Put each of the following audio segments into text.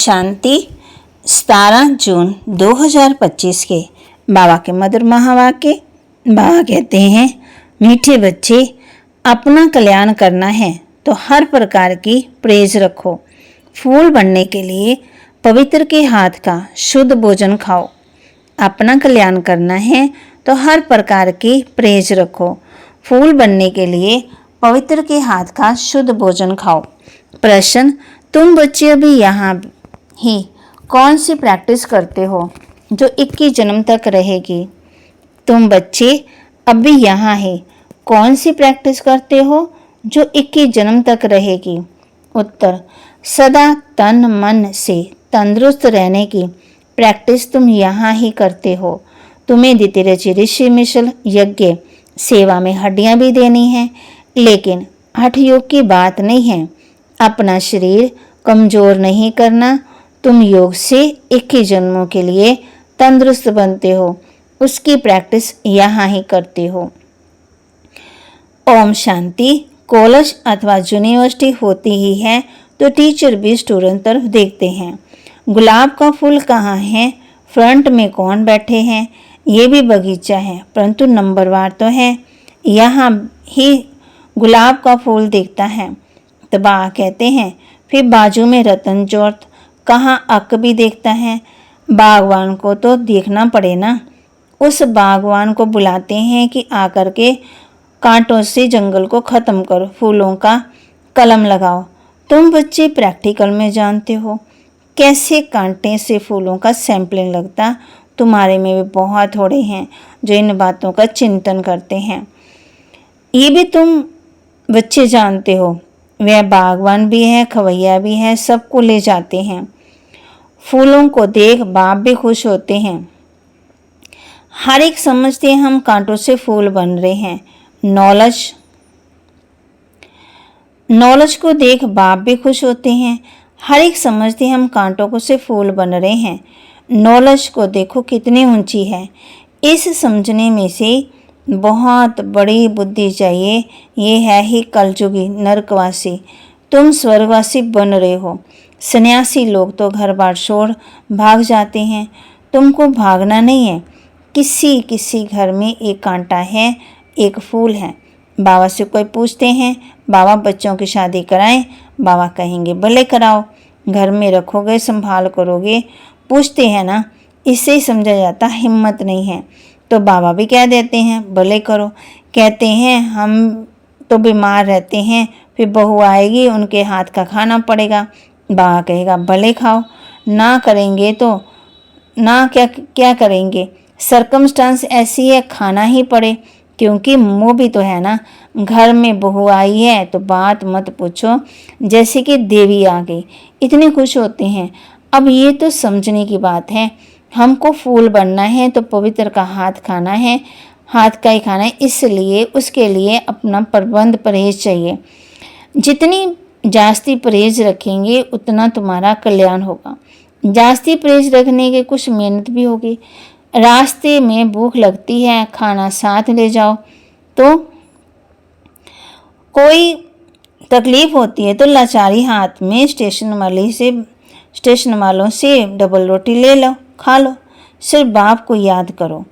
शांति 17 जून 2025 के बाबा के मधुर महावाक्य। बाबा कहते हैं, मीठे बच्चे, अपना कल्याण करना है तो हर प्रकार की परहेज रखो। फूल बनने के लिए पवित्र के हाथ का शुद्ध भोजन खाओ। अपना कल्याण करना है तो हर प्रकार की परहेज रखो। फूल बनने के लिए पवित्र के हाथ का शुद्ध भोजन खाओ। प्रश्न, तुम बच्चे अभी यहाँ ही कौन सी प्रैक्टिस करते हो जो 21 जन्म तक रहेगी? तुम बच्चे अभी यहाँ ही कौन सी प्रैक्टिस करते हो जो 21 जन्म तक रहेगी? उत्तर, सदा तन मन से तंदुरुस्त रहने की प्रैक्टिस तुम यहाँ ही करते हो। तुम्हें द्वितीय ऋषि मिशल यज्ञ सेवा में हड्डियाँ भी देनी हैं, लेकिन हठ योग की बात नहीं है। अपना शरीर कमजोर नहीं करना। तुम योग से 21 जन्मों के लिए तंदुरुस्त बनते हो, उसकी प्रैक्टिस यहाँ ही करते हो। ओम शांति। कॉलेज अथवा यूनिवर्सिटी होती ही है तो टीचर भी स्टूडेंट तरफ देखते हैं। गुलाब का फूल कहाँ है, फ्रंट में कौन बैठे हैं, ये भी बगीचा है परंतु नंबरवार तो है, यहाँ ही गुलाब का फूल दिखता है। तो बाबा कहते हैं, फिर बाजू में रतन चौथ कहाँ अक भी देखता है। बागवान को तो देखना पड़े ना। उस बागवान को बुलाते हैं कि आकर के कांटों से जंगल को ख़त्म करो, फूलों का कलम लगाओ। तुम बच्चे प्रैक्टिकल में जानते हो कैसे कांटे से फूलों का सैंपलिंग लगता। तुम्हारे में भी बहुत थोड़े हैं जो इन बातों का चिंतन करते हैं। ये भी तुम बच्चे जानते हो। वह बागवान भी है, खवैया भी है, सबको ले जाते हैं। फूलों को देख बाप भी खुश होते हैं। हर एक समझते हैं हम कांटों से फूल बन रहे हैं। नॉलेज को देख बाप भी खुश होते हैं। हर एक समझते हैं हम कांटों को से फूल बन रहे हैं। नॉलेज को देखो कितनी ऊंची है। इस समझने में से बहुत बड़ी बुद्धि चाहिए। ये है ही कलयुगी नरकवासी। तुम स्वर्गवासी बन रहे हो। सन्यासी लोग तो घर बार छोड़ भाग जाते हैं। तुमको भागना नहीं है। किसी किसी घर में एक कांटा है, एक फूल है। बाबा से कोई पूछते हैं, बाबा बच्चों की शादी कराएं? बाबा कहेंगे भले कराओ, घर में रखोगे, संभाल करोगे। पूछते हैं ना, इससे ही समझा जाता हिम्मत नहीं है। तो बाबा भी कह देते हैं भले करो। कहते हैं हम तो बीमार रहते हैं, फिर बहू आएगी, उनके हाथ का खाना पड़ेगा। बाबा कहेगा भले खाओ। ना करेंगे तो ना क्या करेंगे? सर्कमस्टांस ऐसी है, खाना ही पड़े, क्योंकि मुँह भी तो है ना। घर में बहू आई है तो बात मत पूछो, जैसे कि देवी आ गई, इतने खुश होते हैं। अब ये तो समझने की बात है। हमको फूल बनना है तो पवित्र का हाथ खाना है, हाथ का ही खाना है, इसलिए उसके लिए अपना प्रबंध परहेज चाहिए। जितनी जास्ती परहेज रखेंगे उतना तुम्हारा कल्याण होगा। जास्ती परहेज रखने के कुछ मेहनत भी होगी। रास्ते में भूख लगती है, खाना साथ ले जाओ। तो कोई तकलीफ होती है तो लाचारी हाथ में स्टेशन वालों से डबल रोटी ले लो, खा लो। सिर्फ बाप को याद करो।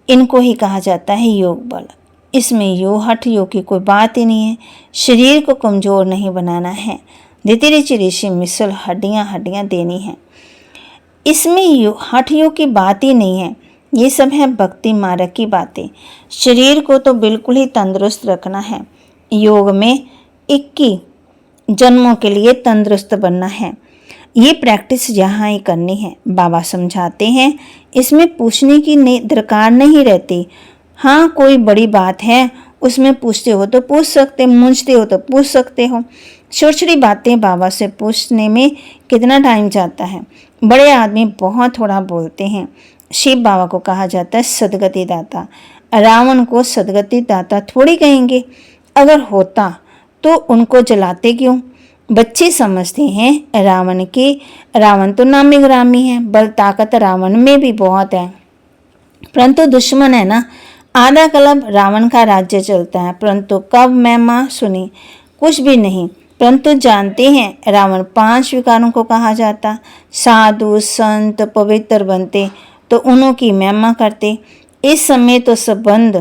इनको ही कहा जाता है योग बल। इसमें योग हठ योग की कोई बात ही नहीं है। शरीर को कमज़ोर नहीं बनाना है। द्वितीय ऋषि मिसल हड्डियाँ देनी है। इसमें हठ योग की बात ही नहीं है। ये सब है भक्ति मार्ग की बातें। शरीर को तो बिल्कुल ही तंदुरुस्त रखना है। योग में 21 जन्मों के लिए तंदुरुस्त बनना है। ये प्रैक्टिस यहाँ ही करनी है। बाबा समझाते हैं, इसमें पूछने की दरकार नहीं रहती। हाँ, कोई बड़ी बात है उसमें पूछते हो तो पूछ सकते, मूंझते हो तो पूछ सकते हो। छोटी छोटी बातें बाबा से पूछने में कितना टाइम जाता है। बड़े आदमी बहुत थोड़ा बोलते हैं। शिव बाबा को कहा जाता है सदगति दाता। रावण को सदगति दाता थोड़ी कहेंगे। अगर होता तो उनको जलाते क्यों? बच्चे समझते हैं रावण तो नामी ग्रामी है, बल ताकत रावण में भी बहुत है, परंतु दुश्मन है ना। आधा कलब रावण का राज्य चलता है, परंतु कब महिमा सुनी? कुछ भी नहीं। परंतु जानते हैं रावण 5 विकारों को कहा जाता। साधु संत पवित्र बनते तो उन्हों की महिमा करते। इस समय तो संबंध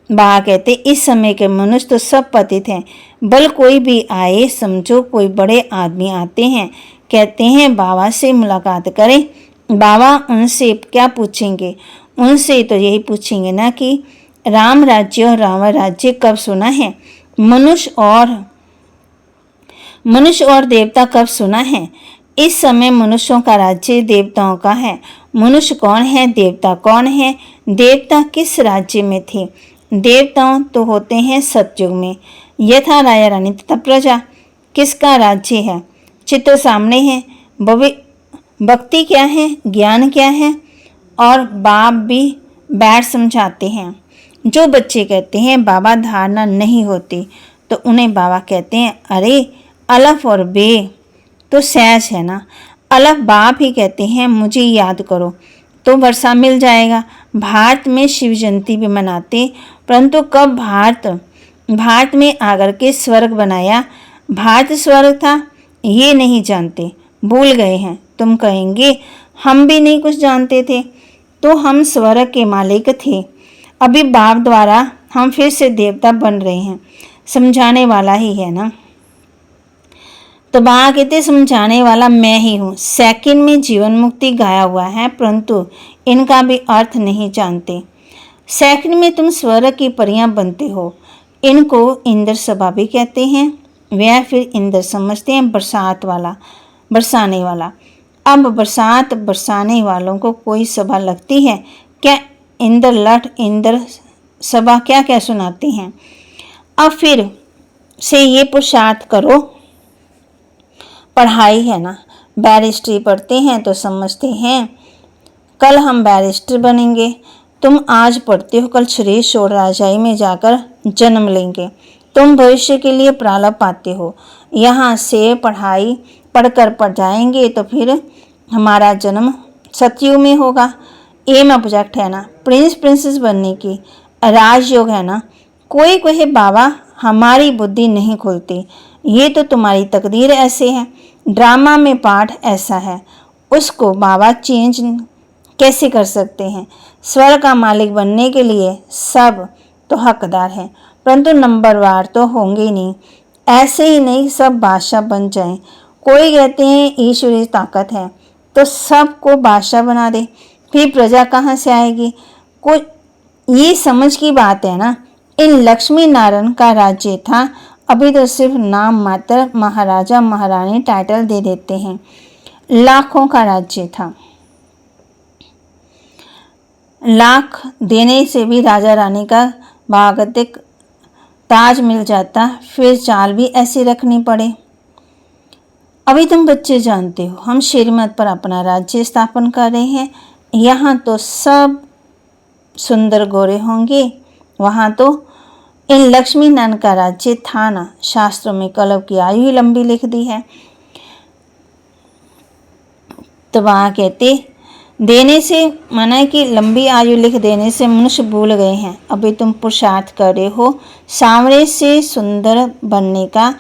बाबा कहते इस समय के मनुष्य तो सब पतित हैं। बल कोई भी आए, समझो कोई बड़े आदमी आते हैं, कहते हैं बाबा से मुलाकात करें। बाबा उनसे क्या पूछेंगे? उनसे तो यही पूछेंगे ना कि राम राज्य और रावण राज्य कब सुना है? मनुष्य और देवता कब सुना है? इस समय मनुष्यों का राज्य देवताओं का है। मनुष्य कौन है? देवता कौन है? देवता किस राज्य में थे? देवताओं तो होते हैं सतयुग में। यथा राजा रानी तथा प्रजा किसका राज्य है? चित्र सामने है। भक्ति क्या है? ज्ञान क्या है? और बाप भी बैठ समझाते हैं। जो बच्चे कहते हैं बाबा धारणा नहीं होती तो उन्हें बाबा कहते हैं अरे अलफ और बे तो सहज है ना। अलफ बाप ही कहते हैं मुझे याद करो तो वर्षा मिल जाएगा। भारत में शिव जयंती भी मनाते, परंतु कब भारत में आकर के स्वर्ग बनाया? भारत स्वर्ग था ये नहीं जानते, भूल गए हैं। तुम कहेंगे हम भी नहीं कुछ जानते थे, तो हम स्वर्ग के मालिक थे। अभी बाप द्वारा हम फिर से देवता बन रहे हैं। समझाने वाला ही है ना। तो बाबा कहते समझाने वाला मैं ही हूँ। सेकंड में जीवन मुक्ति गाया हुआ है, परंतु इनका भी अर्थ नहीं जानते। सेकंड में तुम स्वर्ग की परियां बनते हो। इनको इंद्र सभा भी कहते हैं। वह फिर इंद्र समझते हैं बरसात वाला, बरसाने वाला। अब बरसात बरसाने वालों को कोई सभा लगती है क्या? इंद्र लठ इंद्र सभा क्या क्या सुनाते हैं। अब फिर से ये पुरुषार्थ करो, पढ़ाई है ना। बैरिस्ट्री पढ़ते हैं तो समझते हैं कल हम बैरिस्टर बनेंगे। तुम आज पढ़ते हो, कल श्रेष्ठ और राजाई में जाकर जन्म लेंगे। तुम भविष्य के लिए प्रारब्ध पाते हो। यहाँ से पढ़ाई पढ़कर पढ़ जाएंगे तो फिर हमारा जन्म सतयुग में होगा। एम ऑब्जेक्ट है ना प्रिंस प्रिंसेस बनने की, राजयोग है ना। कोई कहे बाबा हमारी बुद्धि नहीं खुलती, ये तो तुम्हारी तकदीर ऐसे है। ड्रामा में पाठ ऐसा है, उसको बाबा चेंज कैसे कर सकते हैं? स्वर्ग का मालिक बनने के लिए सब तो हकदार हैं, परंतु नंबरवार तो होंगे ही नहीं। ऐसे ही नहीं सब बादशाह बन जाएं। कोई कहते हैं ईश्वरीय ताकत है तो सबको बादशाह बना दे, फिर प्रजा कहाँ से आएगी? कोई ये समझ की बात है ना। इन लक्ष्मी नारायण का राज्य था, अभी तो सिर्फ नाम मात्र महाराजा महारानी टाइटल दे देते हैं। लाखों का राज्य था। लाख देने से भी राजा रानी का भागतिक ताज मिल जाता, फिर चाल भी ऐसी रखनी पड़े। अभी तुम बच्चे जानते हो हम श्रीमत पर अपना राज्य स्थापन कर रहे हैं। यहाँ तो सब सुंदर गोरे होंगे, वहाँ तो इन लक्ष्मी नारायण का राज्य था ना। शास्त्रों में कलप की आयु ही लंबी लिख दी है। तो वहाँ कहते देने से माना कि लंबी आयु लिख देने से मनुष्य भूल गए हैं। अभी तुम पुरुषार्थ कर रहे हो सांवरे से सुंदर बनने का।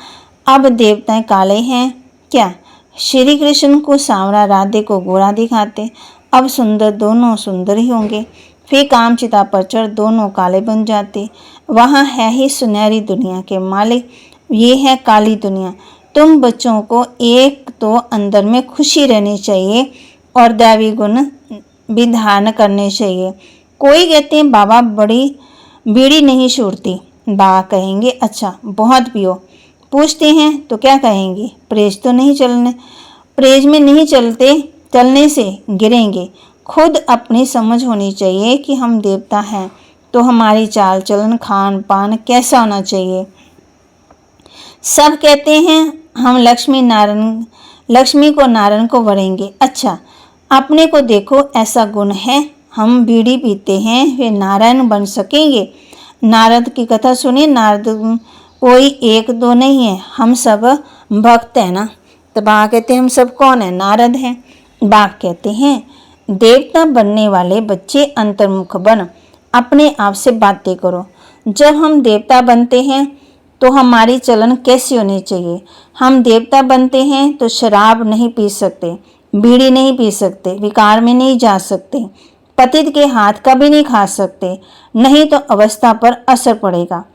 अब देवताएं काले हैं क्या? श्री कृष्ण को सांवरा, राधे को गोरा दिखाते। अब सुंदर दोनों सुंदर ही होंगे, फिर कामचिता पर चढ़ दोनों काले बन जाते। वहाँ है ही सुनहरी दुनिया के मालिक, ये है काली दुनिया। तुम बच्चों को एक तो अंदर में खुशी रहनी चाहिए और दैवी गुण भी धारण करने चाहिए। कोई कहते हैं बाबा बड़ी बीड़ी नहीं छोड़ती। बाबा कहेंगे अच्छा बहुत पियो। पूछते हैं तो क्या कहेंगे? प्रेज तो नहीं चलने, प्रेज में नहीं चलने से गिरेंगे। खुद अपनी समझ होनी चाहिए कि हम देवता हैं तो हमारी चाल चलन खान पान कैसा होना चाहिए। सब कहते हैं हम लक्ष्मी को नारायण को वरेंगे। अच्छा अपने को देखो, ऐसा गुण है हम बीड़ी पीते हैं वे नारायण बन सकेंगे? नारद की कथा सुनिए। नारद कोई एक दो नहीं है, हम सब भक्त है ना। तो बाबा कहते हैं हम सब कौन है? नारद हैं। बाबा कहते हैं देवता बनने वाले बच्चे अंतर्मुख बन अपने आप से बातें करो। जब हम देवता बनते हैं तो हमारी चलन कैसी होनी चाहिए। हम देवता बनते हैं तो शराब नहीं पी सकते, बीड़ी नहीं पी सकते, विकार में नहीं जा सकते, पतित के हाथ का भी नहीं खा सकते, नहीं तो अवस्था पर असर पड़ेगा।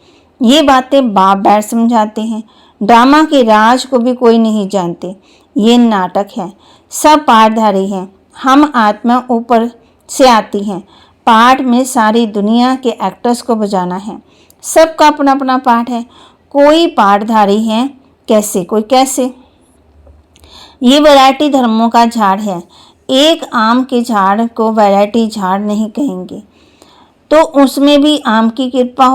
ये बातें बाप बैठ समझाते हैं। ड्रामा के राज को भी कोई नहीं जानते। ये नाटक है, सब पाठधारी हैं। हम आत्मा ऊपर से आती हैं। पाठ में सारी दुनिया के एक्टर्स को बजाना है। सबका अपना अपना पाठ है। कोई पाठधारी है कैसे, कोई कैसे। ये वैरायटी धर्मों का झाड़ है। एक आम के झाड़ को वैरायटी झाड़ नहीं कहेंगे, तो उसमें भी आम की कृपा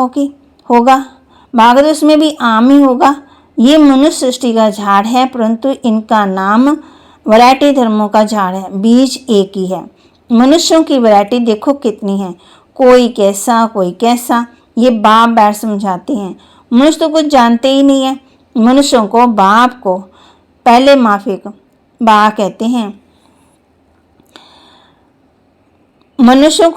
होगा, भागवत उसमें भी आम ही होगा। ये मनुष्य सृष्टि का झाड़ है, परंतु इनका नाम वैरायटी धर्मों का झाड़ है। बीज एक ही है। मनुष्यों की वैरायटी देखो कितनी है, कोई कैसा कोई कैसा। ये बाप बैठ समझाते हैं। मनुष्य तो कुछ जानते ही नहीं है। मनुष्यों को बाप को पहले माफिक बा कहते हैं। मनुष्य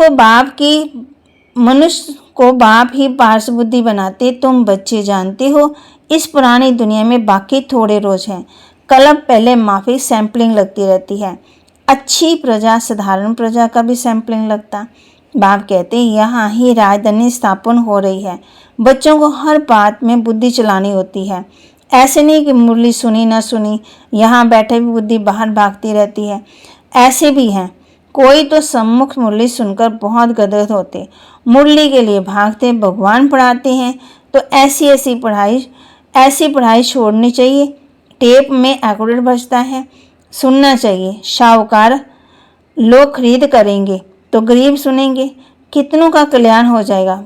को बाप ही पार्श्व बुद्धि बनाते। तुम बच्चे जानते हो, इस पुरानी दुनिया में बाकी थोड़े रोज हैं। कलब पहले माफिक सैंपलिंग लगती रहती है। अच्छी प्रजा साधारण प्रजा का भी सैंपलिंग लगता। बाप कहते हैं यहाँ ही राजधानी स्थापन हो रही है। बच्चों को हर बात में बुद्धि चलानी होती है। ऐसे नहीं कि मुरली सुनी ना सुनी, यहाँ बैठे भी बुद्धि बाहर भागती रहती है। ऐसे भी हैं, कोई तो सम्मुख मुरली सुनकर बहुत गदगद होते, मुरली के लिए भागते, भगवान पढ़ाते हैं। तो ऐसी पढ़ाई छोड़नी चाहिए। टेप में एक्यूरेट बजता है, सुनना चाहिए। शाहूकार लोग खरीद करेंगे तो गरीब सुनेंगे, कितनों का कल्याण हो जाएगा।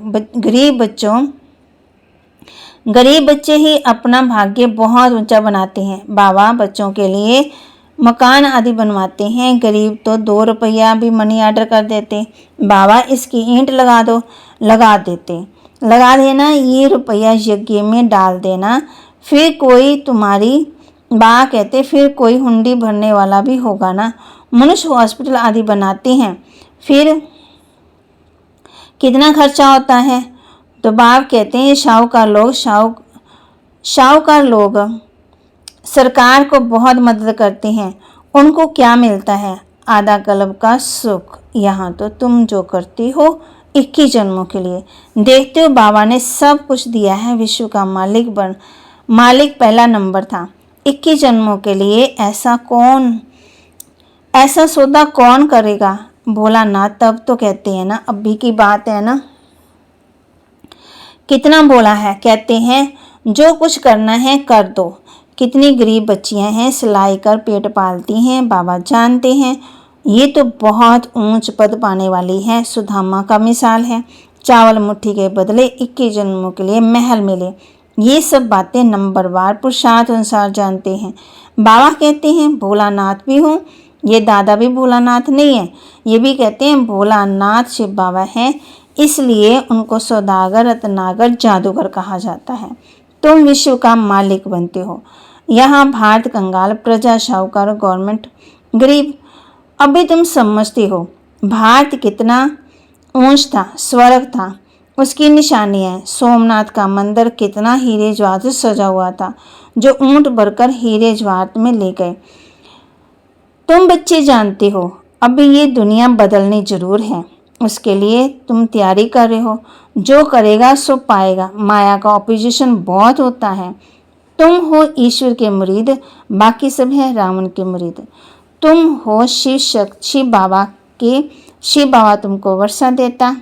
गरीब बच्चे ही अपना भाग्य बहुत ऊंचा बनाते हैं। बाबा बच्चों के लिए मकान आदि बनवाते हैं। गरीब तो 2 रुपया भी मनी ऑर्डर कर देते। बाबा इसकी ईंट लगा दो, लगा देना, ये रुपया यज्ञ में डाल देना, फिर कोई तुम्हारी बा कहते फिर कोई हुंडी भरने वाला भी होगा ना। मनुष्य हॉस्पिटल आदि बनाते हैं, फिर कितना खर्चा होता है। तो बाप कहते हैं ये शाहूकार लोग सरकार को बहुत मदद करते हैं। उनको क्या मिलता है? आधा कल्प का सुख। यहाँ तो तुम जो करती हो 21 जन्मों के लिए। देखते हो बाबा ने सब कुछ दिया है। विश्व का मालिक पहला नंबर था। 21 जन्मों के लिए ऐसा सौदा कौन करेगा? भोलानाथ तब तो कहते हैं ना, अभी की बात है ना, कितना बोला है। कहते हैं जो कुछ करना है कर दो। कितनी गरीब बच्चियां हैं, सिलाई कर पेट पालती हैं। बाबा जानते हैं ये तो बहुत ऊंच पद पाने वाली है। सुदामा का मिसाल है। चावल मुट्ठी के बदले 21 जन्मों के लिए महल मिले। ये सब बातें नंबरवार पुरुषार्थ अनुसार जानते हैं। बाबा कहते हैं भोलानाथ भी हूँ। ये दादा भी भोलानाथ नहीं है। ये भी कहते हैं भोलानाथ शिव बाबा हैं, इसलिए उनको सौदागर, रत्नागर, जादूगर कहा जाता है। तुम विश्व का मालिक बनते हो। यहाँ भारत कंगाल, प्रजा शाहूकार, गवर्नमेंट गरीब। अभी तुम समझते हो भारत कितना ऊंच था, स्वर्ग था, उसकी निशानियाँ। सोमनाथ का मंदिर कितना हीरे जवाहरात से सजा हुआ था, जो ऊंट भरकर हीरे जवाहरात में ले गए। तुम बच्चे जानते हो अभी ये दुनिया बदलनी जरूर है। उसके लिए तुम तैयारी कर रहे हो। जो करेगा सो पाएगा। माया का ऑपोजिशन बहुत होता है। तुम हो ईश्वर के मुरीद, बाकी सब है रावण के मुरीद। तुम हो शिव बाबा तुमको वर्षा देता।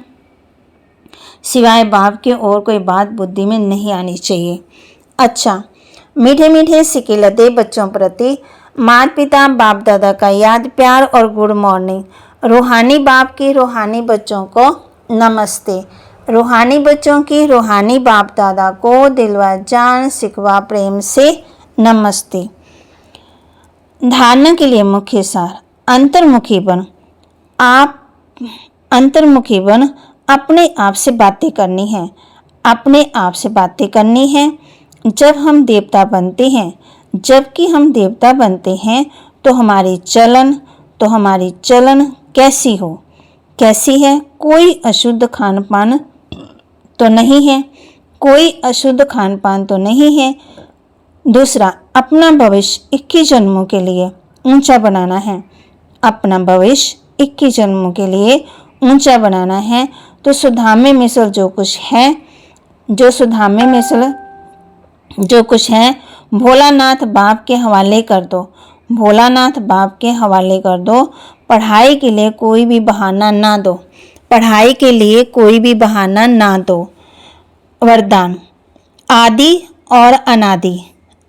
सिवाय बाप के और कोई बात बुद्धि में नहीं आनी चाहिए। अच्छा, मीठे मीठे सिक्के लदे बच्चों प्रति माता पिता बाप दादा का याद, प्यार और गुड मॉर्निंग। रूहानी बाप की रूहानी बच्चों को नमस्ते। रूहानी बच्चों की रूहानी बाप दादा को दिलवा जान सिकवा प्रेम से नमस्ते। धारणा के लिए मुख्य सार। अंतर्मुखी बन अपने आप से बातें करनी है। अपने आप से बातें करनी है। जब हम देवता बनते हैं, जबकि हम देवता बनते हैं तो हमारी चलन कैसी है? कोई अशुद्ध खान पान तो नहीं है। कोई अशुद्ध खान पान तो नहीं है। दूसरा, अपना भविष्य 21 जन्मों के लिए ऊंचा बनाना है। अपना भविष्य 21 जन्मों के लिए ऊंचा बनाना है तो सुधामे मिसल जो कुछ है, जो कुछ है भोलानाथ बाप के हवाले कर दो। भोलानाथ बाप के हवाले कर दो। पढ़ाई के लिए कोई भी बहाना ना दो। पढ़ाई के लिए कोई भी बहाना ना दो। वरदान, आदि और अनादि।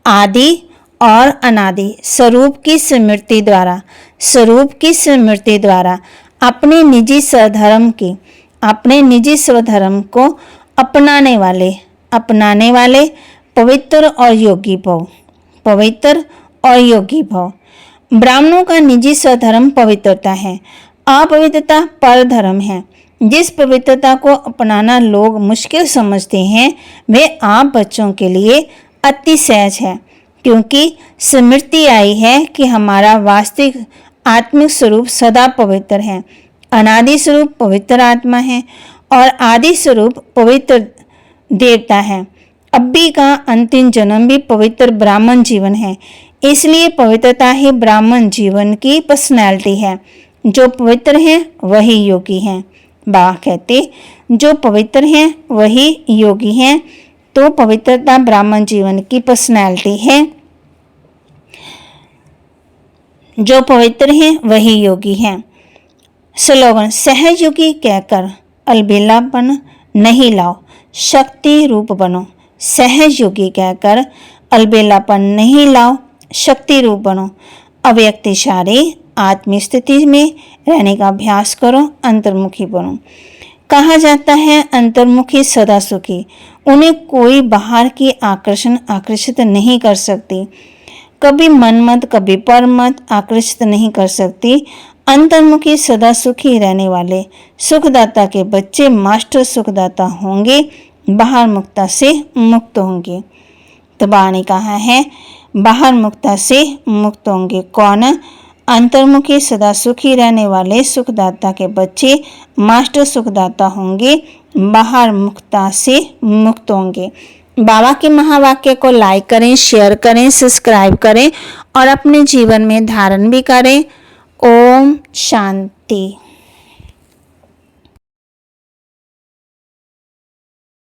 आदि और अनादि स्वरूप की स्मृति द्वारा अपने निजी स्वधर्म को अपनाने वाले पवित्र और योगी भव। ब्राह्मणों का निजी स्वधर्म पवित्रता है, अपवित्रता परधर्म है। जिस पवित्रता को अपनाना लोग मुश्किल समझते हैं वे आप बच्चों के लिए अति सहज है, क्योंकि स्मृति आई है कि हमारा वास्तविक आत्मिक स्वरूप सदा पवित्र है। अनादि स्वरूप पवित्र आत्मा है और आदि स्वरूप पवित्र देवता है। अभी का अंतिम जन्म भी पवित्र ब्राह्मण जीवन है, इसलिए पवित्रता ही ब्राह्मण जीवन की पर्सनैलिटी है। जो पवित्र हैं वही योगी हैं। बाबा कहते जो पवित्र हैं वही योगी हैं, तो पवित्रता ब्राह्मण जीवन की पर्सनैलिटी है। जो पवित्र हैं वही योगी हैं। स्लोगन, सहयोगी कहकर अलबेलापन नहीं लाओ, शक्ति रूप बनो। सहयोगी कहकर अलबेलापन नहीं लाओ, शक्ति रूप बनो। अव्यक्त इशारे आत्म स्थिति में रहने का अभ्यास करो, अंतर्मुखी बनो। कहा जाता है अंतर्मुखी सदा सुखी। उन्हें कोई बाहर की आकर्षण आकर्षित नहीं कर सकती। कभी मनमत कभी परमत आकर्षित नहीं कर सकती। अंतर्मुखी सदा सुखी रहने वाले सुखदाता के बच्चे मास्टर सुखदाता होंगे, बाहर मुक्ता से मुक्त होंगे। तो बाबा ने कहा है बाहर मुक्ता से मुक्त होंगे कौन? अंतर्मुखी सदा सुखी रहने वाले सुखदाता के बच्चे मास्टर सुखदाता होंगे, बाहर मुक्ता से मुक्त होंगे। बाबा के महावाक्य को लाइक करें, शेयर करें, सब्सक्राइब करें और अपने जीवन में धारण भी करें। ओम शांति।